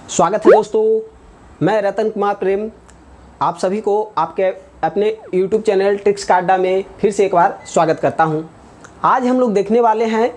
स्वागत है दोस्तों, मैं रतन कुमार प्रेम आप सभी को आपके अपने YouTube चैनल ट्रिक्स का अड्डा में फिर से एक बार स्वागत करता हूं। आज हम लोग देखने वाले हैं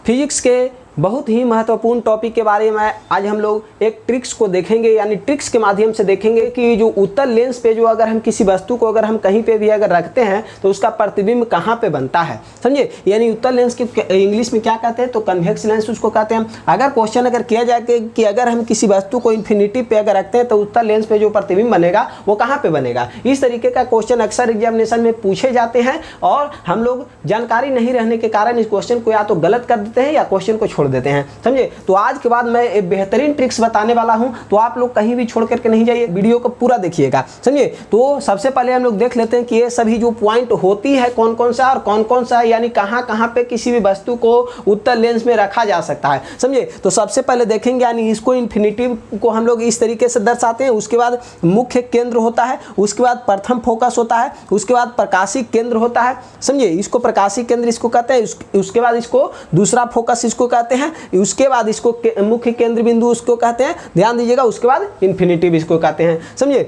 फिजिक्स के बहुत ही महत्वपूर्ण टॉपिक के बारे में। आज हम लोग एक ट्रिक्स को देखेंगे, यानी ट्रिक्स के माध्यम से देखेंगे कि जो उत्तल लेंस पे जो अगर हम किसी वस्तु को अगर हम कहीं पे भी अगर रखते हैं तो उसका प्रतिबिंब कहाँ पे बनता है, समझे। यानी उत्तल लेंस की इंग्लिश में क्या कहते हैं, तो कन्वेक्स लेंस उसको कहते हैं। अगर क्वेश्चन अगर किया जाए कि अगर हम किसी वस्तु को इन्फिनिटी पे अगर रखते हैं तो उत्तल लेंस पे जो प्रतिबिंब बनेगा वो कहाँ पे बनेगा, इस तरीके का क्वेश्चन अक्सर एग्जामिनेशन में पूछे जाते हैं। और हम लोग जानकारी नहीं रहने के कारण इस क्वेश्चन को या तो गलत कर देते हैं या क्वेश्चन को छोड़ देते हैं, समझे। तो आज के बाद मैं एक बेहतरीन ट्रिक्स बताने वाला हूं, तो आप लोग कहीं भी छोड़ करके नहीं जाइए, वीडियो को पूरा देखिएगा, समझे। तो सबसे पहले हम लोग देख लेते हैं कि ये सभी जो पॉइंट होती है कौन कौन सा और कौन कौन सा है, यानी कहां कहां पे किसी भी वस्तु को उत्तल लेंस में रखा जा सकता है, समझे। तो सबसे पहले देखेंगे, यानी इसको इन्फिनिटी को हम लोग इस तरीके से दर्शाते हैं। उसके बाद मुख्य केंद्र होता है, उसके बाद प्रथम फोकस होता है, उसके बाद प्रकाशिक केंद्र होता है, समझे। इसको प्रकाशिक केंद्र इसको कहते हैं। उसके बाद इसको दूसरा फोकस इसको कहते हैं। उसके बाद इसको मुख्य केंद्र बिंदु उसको कहते हैं, ध्यान दीजिएगा। उसके बाद इन्फिनिटी इसको कहते हैं, समझे।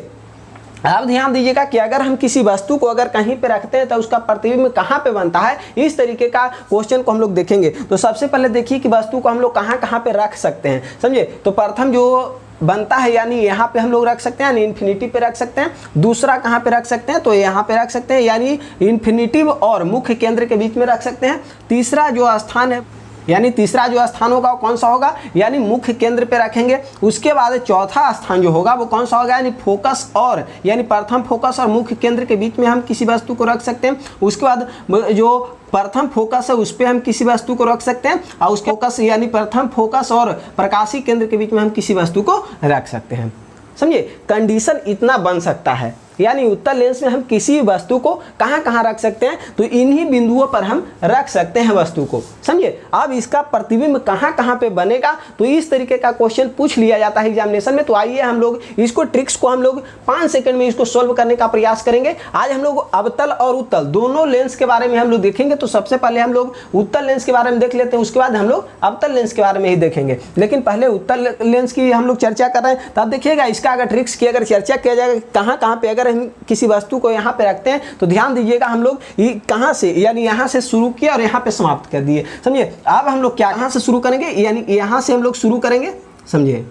अब ध्यान दीजिएगा कि अगर हम किसी वस्तु को अगर कहीं पे रखते हैं तो उसका प्रतिबिंब कहाँ पे बनता है, इस तरीके का क्वेश्चन को हम लोग देखेंगे। तो सबसे पहले देखिए कि वस्तु को हम लोग कहाँ कहाँ पे रख सकते हैं, समझे। तो प्रथम जो बनता है, यानी यहाँ पे हम लोग रख सकते हैं, यानी इन्फिनिटी पे रख सकते हैं। दूसरा कहाँ पे रख सकते हैं, तो यहाँ पे रख सकते हैं, यानी इन्फिनिटी और मुख्य केंद्र के बीच में रख सकते हैं। तीसरा जो स्थान है, यानी तीसरा जो स्थान होगा वो कौन सा होगा, यानी मुख्य केंद्र पे रखेंगे। उसके बाद चौथा स्थान जो होगा वो कौन सा होगा, यानी फोकस और यानी प्रथम फोकस और मुख्य केंद्र के बीच में हम किसी वस्तु को रख सकते हैं। उसके बाद जो प्रथम फोकस है उस पर हम किसी वस्तु को रख सकते हैं, और उसके फोकस यानी प्रथम फोकस और प्रकाशिक केंद्र के बीच में हम किसी वस्तु को रख सकते हैं, समझिए। कंडीशन इतना बन सकता है, यानी उत्तल लेंस में हम किसी वस्तु को कहाँ कहाँ रख सकते हैं, तो इन्हीं बिंदुओं पर हम रख सकते हैं वस्तु को, समझिए। अब इसका प्रतिबिंब कहाँ कहाँ पे बनेगा, तो इस तरीके का क्वेश्चन पूछ लिया जाता है एग्जामिनेशन में। तो आइए हम लोग इसको ट्रिक्स को हम लोग 5 सेकंड में इसको सॉल्व करने का प्रयास करेंगे। आज हम लोग अवतल और उत्तल दोनों लेंस के बारे में हम लोग देखेंगे। तो सबसे पहले हम लोग उत्तल लेंस के बारे में देख लेते हैं, उसके बाद हम लोग अवतल लेंस के बारे में ही देखेंगे। लेकिन पहले उत्तल लेंस की हम लोग चर्चा कर रहे हैं, तब देखिएगा इसका अगर ट्रिक्स की अगर चर्चा किया जाएगा कहाँ कहाँ पे अगर हम किसी वस्तु को यहाँ पे रखते हैं, तो ध्यान दीजिएगा हम लोग कहाँ से, यानी यहाँ से शुरू किया और यहाँ पे समाप्त कर दिए, समझिए। अब हम लोग क्या कहाँ से शुरू करेंगे, यानी यहाँ से हम लोग शुरू करेंगे, समझिए।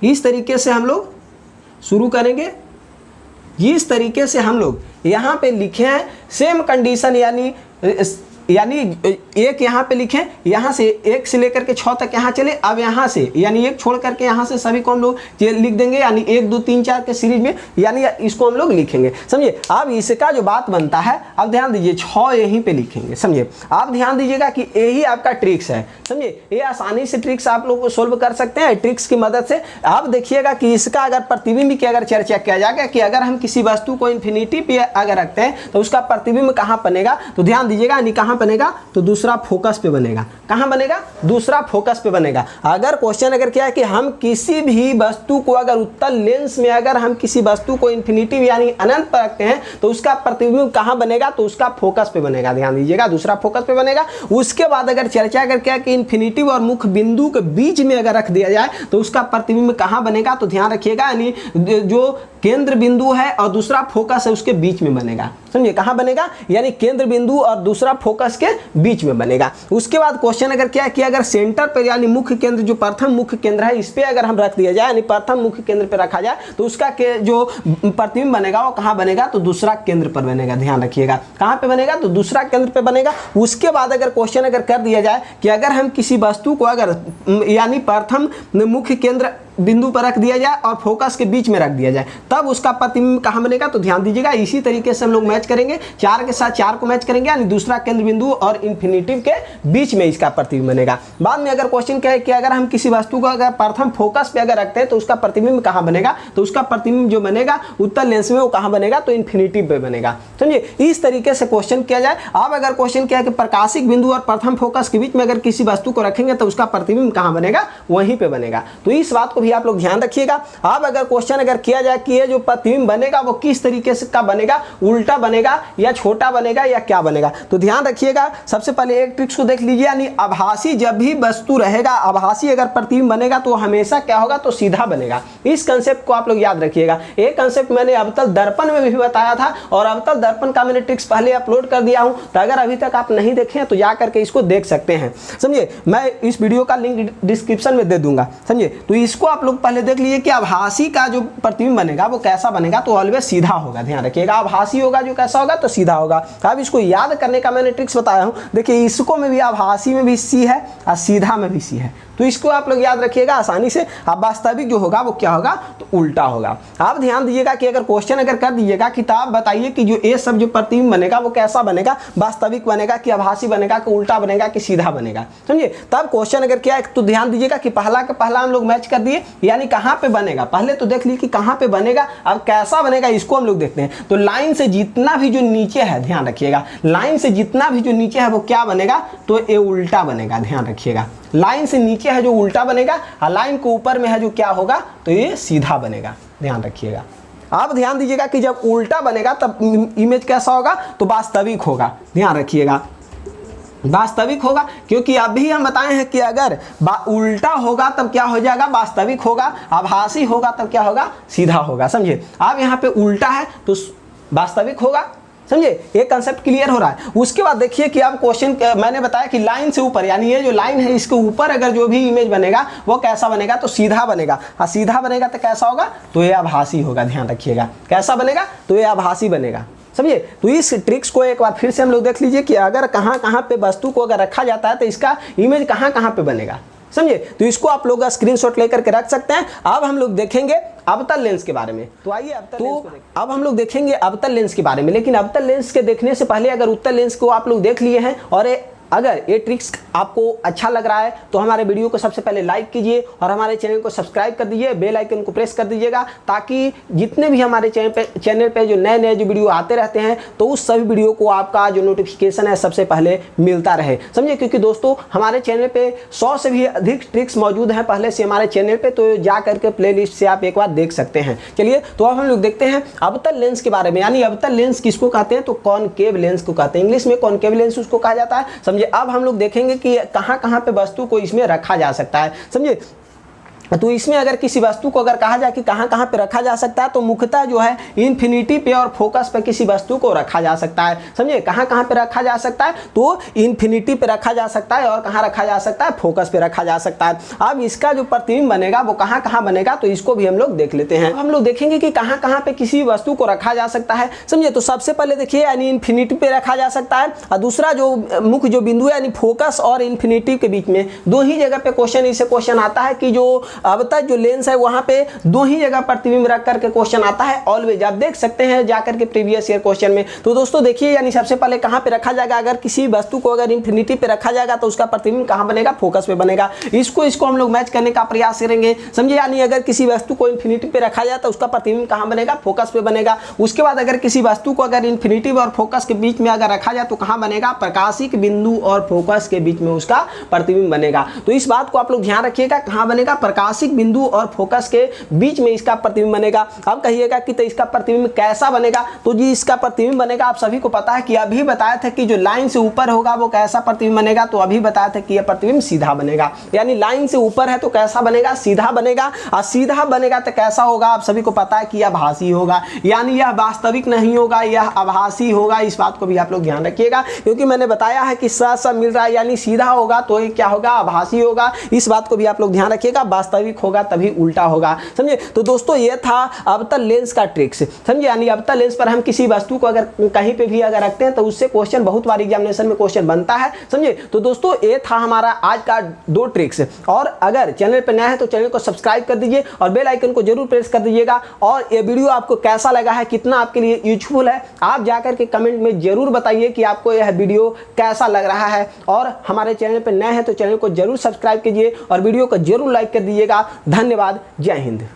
इस तरीके से हम लोग शुरू करेंगे, इस तरीके से हम लोग यहाँ पे लिखे हैं सेम कंडीशन, यानी एक यहाँ पे लिखें, यहाँ से 1 से लेकर के 6 तक यहाँ चले। अब यहाँ से यानी 1 छोड़ करके यहाँ से सभी को हम लोग लिख देंगे, यानी 1 2 3 4 के सीरीज में, यानी इसको हम लोग लिखेंगे, समझिए। अब इसका जो बात बनता है, अब ध्यान दीजिए 6 यहीं पे लिखेंगे, समझिए। आप ध्यान दीजिएगा कि यही आपका ट्रिक्स है, समझिए। ये आसानी से ट्रिक्स आप लोग को सोल्व कर सकते हैं ट्रिक्स की मदद से। आप देखिएगा कि इसका अगर प्रतिबिंब की अगर चर्चा किया जाएगा कि अगर हम किसी वस्तु को इन्फिनिटी पे अगर रखते हैं तो उसका प्रतिबिंब कहाँ बनेगा, तो ध्यान दीजिएगा, यानी कहाँ बनेगा, तो दूसरा फोकस पे बनेगा। कहां बनेगा, दूसरा फोकस पे बनेगा। अगर क्वेश्चन अगर क्या है कि हम किसी भी वस्तु को अगर उत्तल लेंस में अगर हम किसी वस्तु को इन्फिनिटी यानी अनंत पर रखते हैं तो उसका प्रतिबिंब कहां बनेगा, तो उसका फोकस पे बनेगा, ध्यान दीजिएगा, दूसरा फोकस पे बनेगा। उसके बाद अगर चर्चा अगर क्या कि इन्फिनिटी और मुख्य बिंदु के बीच में अगर रख दिया जाए तो उसका प्रतिबिंब कहां बनेगा, तो ध्यान रखिएगा, यानी जो केंद्र बिंदु है और दूसरा फोकस है उसके बीच में बनेगा, समझिए। कहां बनेगा, यानी केंद्र बिंदु और दूसरा फोकस के बीच में बनेगा। उसके बाद क्वेश्चन अगर क्या किया, अगर सेंटर पर यानी मुख्य केंद्र जो प्रथम मुख्य केंद्र है इस पे अगर हम रख दिया जाए, यानी प्रथम मुख्य केंद्र पे रखा जाए तो उसका जो प्रतिबिंब बनेगा वो कहां बनेगा, तो दूसरा केंद्र पर बनेगा, ध्यान रखिएगा। कहां पे बनेगा, तो दूसरा केंद्र पे बनेगा। उसके बाद अगर क्वेश्चन अगर कर दिया जाए कि अगर हम किसी वस्तु को अगर यानी प्रथम मुख्य केंद्र बिंदु पर रख दिया जाए और फोकस के बीच में रख दिया जाए, तब उसका प्रतिबिंब कहां बनेगा, तो ध्यान दीजिएगा इसी तरीके से हम लोग मैच करेंगे, 4 के साथ 4 को मैच करेंगे, यानी दूसरा केंद्र बिंदु और इन्फिनिटी के बीच में इसका प्रतिबिंब बनेगा। बाद में अगर क्वेश्चन क्या है कि अगर हम किसी वस्तु को अगर प्रथम फोकस पे अगर रखते हैं तो उसका प्रतिबिंब कहां बनेगा, तो उसका प्रतिबिंब जो बनेगा उत्तल लेंस में वो कहां बनेगा, तो इन्फिनिटी पे बनेगा, समझिए। इस तरीके से क्वेश्चन किया जाए। अब अगर क्वेश्चन क्या है कि प्रकाशिक बिंदु और प्रथम फोकस के बीच में अगर किसी वस्तु को रखेंगे तो उसका प्रतिबिंब कहां बनेगा, वहीं पे बनेगा। तो इस बात को भी भी आप लोग ध्यान रखिएगा। अब अगर क्वेश्चन अगर किया जाए कि ये जो प्रतिबिंब बनेगा वो किस तरीके से का बनेगा, उल्टा बनेगा या छोटा बनेगा या क्या बनेगा, तो ध्यान रखिएगा। सबसे पहले एक ट्रिक्स को देख लीजिए, यानी आभासी जब भी वस्तु रहेगा, आभासी अगर प्रतिबिंब बनेगा तो हमेशा क्या होगा, तो सीधा बनेगा। इस कंसेप्ट को आप लोग याद रखिएगा। एक कंसेप्ट मैंने अवतल दर्पण में भी बताया था और अवतल दर्पण का मैंने ट्रिक्स पहले अपलोड कर दिया हूं, तो अगर अभी तक आप नहीं देखे तो जा करके इसको देख सकते हैं, समझिए। मैं इस वीडियो का लिंक डिस्क्रिप्शन में दे दूंगा, समझिए। तो इसको आप लोग पहले देख लीजिए कि आभासी का जो प्रतिबिंब बनेगा वो कैसा बनेगा, तो ऑलवेज सीधा होगा। ध्यान रखिएगा, आभासी होगा जो कैसा होगा, तो सीधा होगा। अब इसको याद करने का मैंने ट्रिक्स बताया हूं। देखिए इसको में भी आभासी में भी सी है और सीधा में भी सी है, तो इसको आप लोग याद रखिएगा आसानी से। अब वास्तविक जो होगा वो क्या होगा, तो उल्टा होगा। आप ध्यान दीजिएगा कि अगर क्वेश्चन अगर कर दीजिएगा कि तो आप बताइए कि जो ये सब जो प्रतिबिंब बनेगा वो कैसा बनेगा, वास्तविक बनेगा कि आभासी बनेगा कि उल्टा बनेगा कि सीधा बनेगा, समझिए। तब क्वेश्चन अगर क्या है तो ध्यान दीजिएगा कि पहला का पहला हम लोग मैच कर दिए, यानी कहाँ पे बनेगा। पहले तो देख लीजिए कि कहाँ पे बनेगा, अब कैसा बनेगा इसको हम लोग देखते हैं। तो लाइन से जितना भी जो नीचे है, ध्यान रखिएगा, लाइन से जितना भी जो नीचे है वो क्या बनेगा, तो ये उल्टा बनेगा। ध्यान रखिएगा, लाइन से नीचे है जो उल्टा बनेगा और लाइन के ऊपर में है जो क्या होगा, तो ये सीधा बनेगा। ध्यान रखिएगा। आप ध्यान दीजिएगा कि जब उल्टा बनेगा तब इमेज कैसा होगा, तो वास्तविक होगा। ध्यान रखिएगा, वास्तविक होगा, क्योंकि अभी हम बताए हैं कि अगर उल्टा होगा तब क्या हो जाएगा, वास्तविक होगा। आभासी होगा तब क्या होगा, सीधा होगा, समझिए। अब यहाँ पे उल्टा है तो वास्तविक होगा, समझे। ये कंसेप्ट क्लियर हो रहा है। उसके बाद देखिए कि अब क्वेश्चन मैंने बताया कि लाइन से ऊपर, यानी ये जो लाइन है इसके ऊपर अगर जो भी इमेज बनेगा वो कैसा बनेगा, तो सीधा बनेगा। और सीधा बनेगा तो कैसा होगा, तो ये आभासी होगा। ध्यान रखिएगा, कैसा बनेगा, तो ये आभासी बनेगा, समझिए। तो इस ट्रिक्स को एक बार फिर से हम लोग देख लीजिए कि अगर कहाँ कहाँ पे वस्तु को अगर रखा जाता है तो इसका इमेज कहाँ कहाँ पे बनेगा, समझिए। तो इसको आप लोग स्क्रीनशॉट लेकर के रख सकते हैं। अब हम लोग देखेंगे अवतल लेंस के बारे में। तो आइए अब हम लोग देखेंगे अवतल लेंस के बारे में। लेकिन अवतल लेंस के देखने से पहले अगर उत्तल लेंस को आप लोग देख लिए हैं और अगर ये ट्रिक्स आपको अच्छा लग रहा है तो हमारे वीडियो को सबसे पहले लाइक कीजिए और हमारे चैनल को सब्सक्राइब कर दीजिए, बेल आइकन को प्रेस कर दीजिएगा, ताकि जितने भी हमारे चैनल पे जो नए नए जो वीडियो आते रहते हैं तो उस सभी वीडियो को आपका जो नोटिफिकेशन है सबसे पहले मिलता रहे, समझिए। क्योंकि दोस्तों हमारे चैनल पे 100 से भी अधिक ट्रिक्स मौजूद हैं पहले से हमारे चैनल पे, तो जा करके प्ले लिस्ट से आप एक बार देख सकते हैं। चलिए, तो अब हम लोग देखते हैं अवतल लेंस के बारे में। यानी अवतल लेंस किसको कहते हैं, तो कॉनकेव लेंस को कहते हैं। इंग्लिश में कॉनकेव लेंस उसको कहा जाता है, समझिए। अब हम लोग देखेंगे कि कहां कहां पे वस्तु को इसमें रखा जा सकता है, समझिए। तो इसमें अगर किसी वस्तु को अगर कहा जाए कि कहां कहां पे रखा जा सकता है, तो मुख्यतः जो है इन्फिनिटी पे और फोकस पे किसी वस्तु को रखा जा सकता है, समझिए। कहां कहां पे रखा जा सकता है, तो इन्फिनिटी पे रखा जा सकता है और कहां रखा जा सकता है, फोकस पे रखा जा सकता है। अब इसका जो प्रतिबिंब बनेगा वो कहां कहां बनेगा, तो इसको भी हम लोग देख लेते हैं। हम लोग देखेंगे कि कहां कहां पे किसी वस्तु को रखा जा सकता है, समझिए। तो सबसे पहले देखिए, यानी इन्फिनिटी पे रखा जा सकता है और दूसरा जो मुख्य जो बिंदु है यानी फोकस और इन्फिनिटी के बीच में, दो ही जगह पे क्वेश्चन आता है कि जो अवतल जो लेंस है वहां पे दो ही जगह प्रतिबिंब रख करके क्वेश्चन आता है ऑलवेज। आप देख सकते हैं जाकर के प्रीवियस ईयर क्वेश्चन में। तो दोस्तों देखिए, यानी सबसे पहले कहां पे रखा जाएगा, अगर किसी वस्तु को अगर इन्फिनिटी पे रखा जाएगा तो उसका प्रतिबिंब कहां बनेगा, फोकस पे बनेगा। इसको हम लोग मैच करने का प्रयास करेंगे, समझिए। यानी अगर किसी वस्तु को इन्फिनिटी पे रखा जाए तो उसका प्रतिबिंब कहां बनेगा, फोकस पे बनेगा। उसके बाद अगर किसी वस्तु को अगर इन्फिनिटी और फोकस के बीच में अगर रखा जाए तो कहां बनेगा, प्रकाशिक बिंदु और फोकस के बीच में उसका प्रतिबिंब बनेगा। तो इस बात को आप लोग ध्यान रखिएगा, कहां बनेगा, प्रकाशिक बिंदु और फोकस के बीच में इसका प्रतिबिंब बनेगा। अब कहिएगा कि तो इसका प्रतिबिंब कैसा बनेगा, तो जी इसका प्रतिबिंब बनेगा, आप सभी को पता है कि अभी बताया था कि जो लाइन से ऊपर होगा वो कैसा प्रतिबिंब बनेगा, तो अभी बताया था कि यह प्रतिबिंब सीधा बनेगा। यानी लाइन से ऊपर है तो कैसा बनेगा, सीधा बनेगा। और सीधा बनेगा तो कैसा होगा, आप सभी को पता है कि यह आभासी होगा, यानी यह वास्तविक नहीं होगा, यह आभासी होगा। इस बात को भी आप लोग ध्यान रखिएगा, क्योंकि मैंने बताया है कि सब मिल रहा है, यानी सीधा होगा तो ये क्या होगा, आभासी होगा। इस बात को भी आप लोग ध्यान रखिएगा, वास्तविक होगा तभी उल्टा होगा, समझे। तो दोस्तों ये था अवतल लेंस का ट्रिक्स, समझे। यानी अवतल लेंस पर हम किसी वस्तु को अगर कहीं पे भी अगर रखते हैं तो उससे क्वेश्चन बहुत बार एग्जामिनेशन में क्वेश्चन बनता है, समझे। तो दोस्तों ये था हमारा आज का 2 ट्रिक्स। और अगर चैनल पर नया है तो चैनल को सब्सक्राइब कर दीजिए और बेल आइकन को जरूर प्रेस कर दीजिएगा। और ये वीडियो आपको कैसा लगा है, कितना आपके लिए यूजफुल है, आप जाकर के कमेंट में जरूर बताइए कि आपको यह वीडियो कैसा लग रहा है। और हमारे चैनल पर नए हैं तो चैनल को जरूर सब्सक्राइब कीजिए और वीडियो को जरूर लाइक कर दीजिएगा। धन्यवाद, जय हिंद।